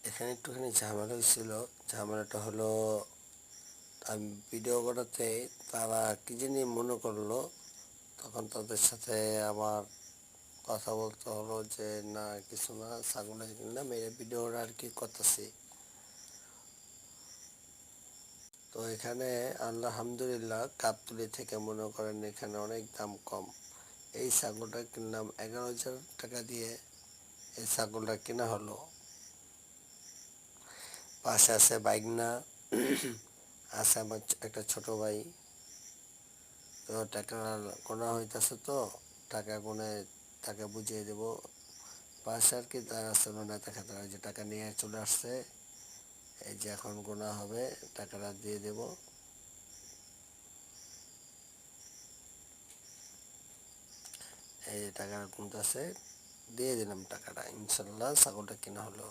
এখানে একটুখানি ঝামেলা হয়েছিল। ঝামেলাটা হলো, আমি ভিডিও করাতে তারা কি জানি মনে করলো, তখন তাদের সাথে আমার কথা বলতে হলো যে না কিছু না, ছাগল কিনলাম এই ভিডিওটা আর কি করতেছি। তো এখানে আলহামদুলিল্লাহ গাবতলী থেকে মনে করেন এখানে অনেক দাম কম। এই ছাগলটা কিনলাম 11,000 টাকা দিয়ে। এই ছাগলটা কেনা হলো। পাশে আছে বাইকনা, আছে আমার একটা ছোট ভাই। তো টাকা গোনা হইতেছে, তো টাকা গুনে তাকে বুঝিয়ে দেব। পাশে আর কি তার আছে নেতা খাতারা, যে টাকা নিয়ে চলে আসছে, এই যে এখন গোনা হবে, টাকাটা দিয়ে দেব। এই যে টাকাটা গুনতেছে, দিয়ে দিলাম টাকাটা, ইনশাল্লাহ ছাগলটা কেনা হলো।